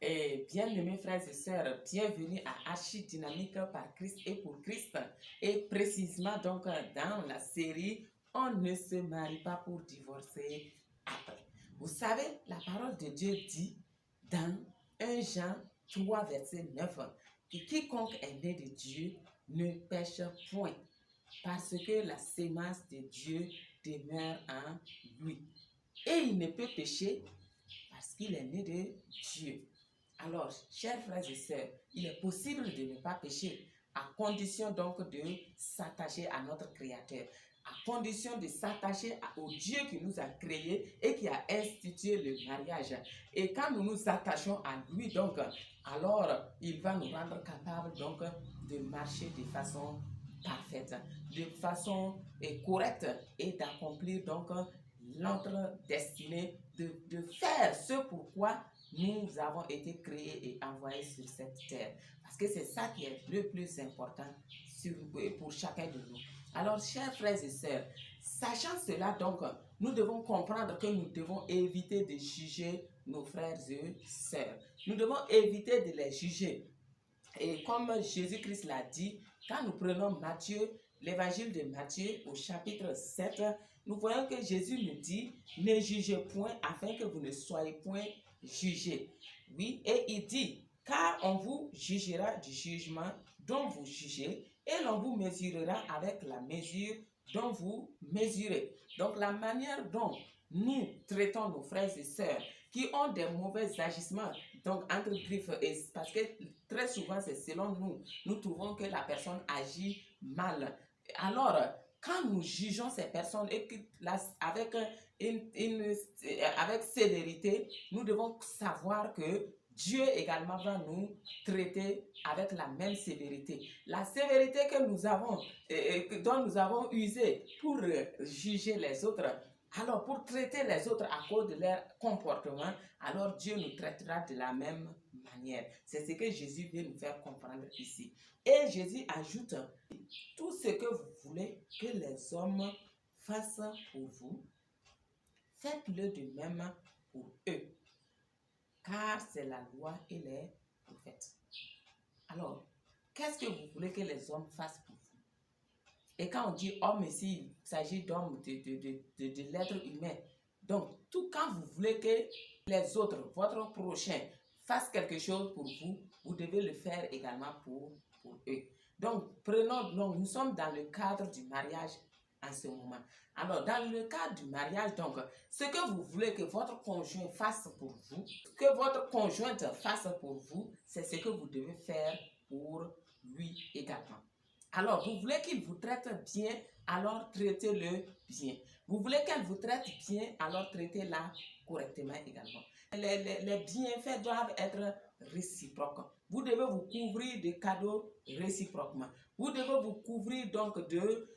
Et bien-aimés frères et sœurs, bienvenue à Archidynamique par Christ et pour Christ. Et précisément donc dans la série On ne se marie pas pour divorcer après. Vous savez, la parole de Dieu dit dans 1 Jean 3, verset 9, que quiconque est né de Dieu ne pêche point, parce que la sémence de Dieu demeure en lui. Et il ne peut pécher parce qu'il est né de Dieu. Alors, chers frères et sœurs, il est possible de ne pas pécher, à condition donc de s'attacher à notre Créateur, à condition de s'attacher au Dieu qui nous a créés et qui a institué le mariage. Et quand nous nous attachons à lui, donc, alors il va nous rendre capables donc de marcher de façon parfaite, de façon correcte et d'accomplir donc notre destinée, de faire ce pourquoi nous avons été créés et envoyés sur cette terre. Parce que c'est ça qui est le plus important pour chacun de nous. Alors, chers frères et sœurs, sachant cela, donc, nous devons comprendre que nous devons éviter de juger nos frères et sœurs. Nous devons éviter de les juger. Et comme Jésus-Christ l'a dit, quand nous prenons Matthieu, l'évangile de Matthieu au chapitre 7, nous voyons que Jésus nous dit, ne jugez point afin que vous ne soyez point jugés. Oui, et il dit, car on vous jugera du jugement dont vous jugez et l'on vous mesurera avec la mesure dont vous mesurez. Donc la manière dont nous traitons nos frères et sœurs qui ont des mauvais agissements, donc entre griffes, parce que très souvent c'est selon nous, nous trouvons que la personne agit mal. Alors, quand nous jugeons ces personnes et que avec sévérité, nous devons savoir que Dieu également va nous traiter avec la même sévérité. La sévérité que nous avons, dont nous avons usé pour juger les autres, alors pour traiter les autres à cause de leur comportement, alors Dieu nous traitera de la même manière. C'est ce que Jésus veut nous faire comprendre ici. Et Jésus ajoute, tout ce que vous voulez que les hommes fassent pour vous, faites-le de même pour eux, car c'est la loi et les prophètes. Alors, qu'est-ce que vous voulez que les hommes fassent pour vous? Et quand on dit homme ici, il s'agit d'homme, de l'être humain. Donc, tout quand vous voulez que les autres, votre prochain, fassent quelque chose pour vous, vous devez le faire également pour eux. Donc, nous sommes dans le cadre du mariage en ce moment. Alors, dans le cadre du mariage, donc, ce que vous voulez que votre conjoint fasse pour vous, que votre conjointe fasse pour vous, c'est ce que vous devez faire pour lui également. Alors, vous voulez qu'il vous traite bien, alors traitez-le bien. Vous voulez qu'elle vous traite bien, alors traitez-la correctement également. Les bienfaits doivent être réciproques. Vous devez vous couvrir de cadeaux réciproquement. Vous devez vous couvrir donc de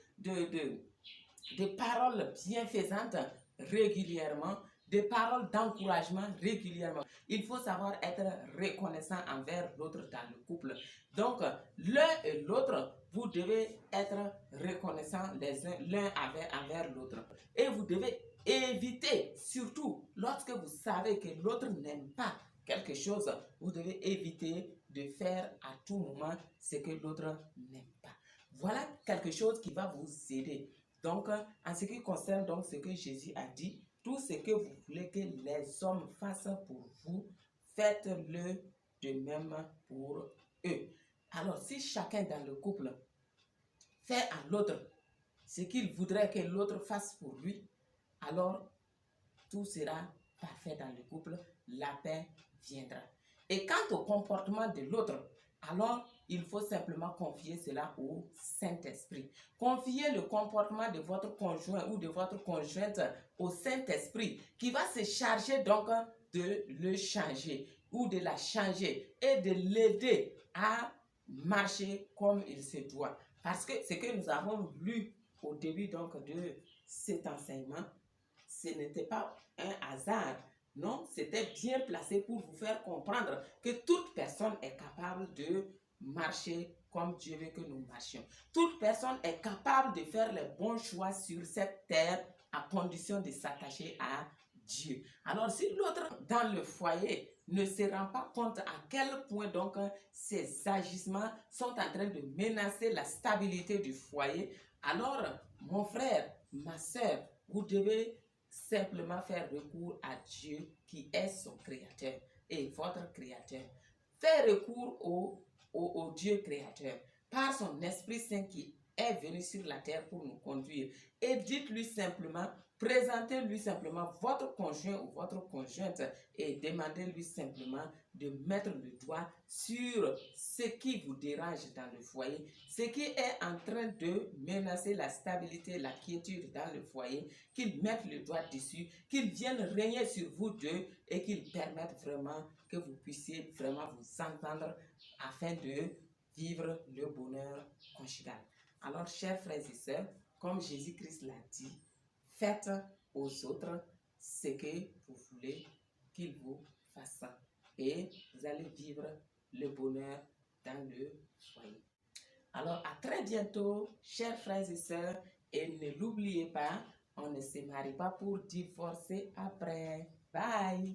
paroles bienfaisantes régulièrement, des paroles d'encouragement régulièrement. Il faut savoir être reconnaissant envers l'autre dans le couple. Donc, l'un et l'autre, vous devez être reconnaissants l'un envers l'autre. Et vous devez éviter, surtout lorsque vous savez que l'autre n'aime pas quelque chose, vous devez éviter de faire à tout moment ce que l'autre n'aime pas. Voilà quelque chose qui va vous aider. Donc, en ce qui concerne donc ce que Jésus a dit, tout ce que vous voulez que les hommes fassent pour vous, faites-le de même pour eux. Alors, si chacun dans le couple fait à l'autre ce qu'il voudrait que l'autre fasse pour lui, alors tout sera parfait dans le couple, la paix viendra. Et quant au comportement de l'autre, alors il faut simplement confier cela au Saint-Esprit. Confiez le comportement de votre conjoint ou de votre conjointe au Saint-Esprit qui va se charger donc de le changer ou de la changer et de l'aider à marcher comme il se doit. Parce que ce que nous avons lu au début donc de cet enseignement, ce n'était pas un hasard. Non, c'était bien placé pour vous faire comprendre que toute personne est capable de marcher comme Dieu veut que nous marchions. Toute personne est capable de faire les bons choix sur cette terre à condition de s'attacher à Dieu. Alors, si l'autre dans le foyer ne se rend pas compte à quel point donc ces agissements sont en train de menacer la stabilité du foyer, alors, mon frère, ma soeur, vous devez simplement faire recours à Dieu qui est son créateur et votre créateur. Faites recours au Dieu créateur par son Esprit Saint qui est venu sur la terre pour nous conduire. Et dites-lui simplement, présentez-lui simplement votre conjoint ou votre conjointe et demandez-lui simplement de mettre le doigt sur ce qui vous dérange dans le foyer, ce qui est en train de menacer la stabilité, la quiétude dans le foyer, qu'il mette le doigt dessus, qu'il vienne régner sur vous deux et qu'il permette vraiment que vous puissiez vraiment vous entendre afin de vivre le bonheur conjugal. Alors, chers frères et sœurs, comme Jésus-Christ l'a dit, faites aux autres ce que vous voulez qu'ils vous fassent. Et vous allez vivre le bonheur dans le foyer. Alors, à très bientôt, chers frères et sœurs, et ne l'oubliez pas, on ne se marie pas pour divorcer après. Bye!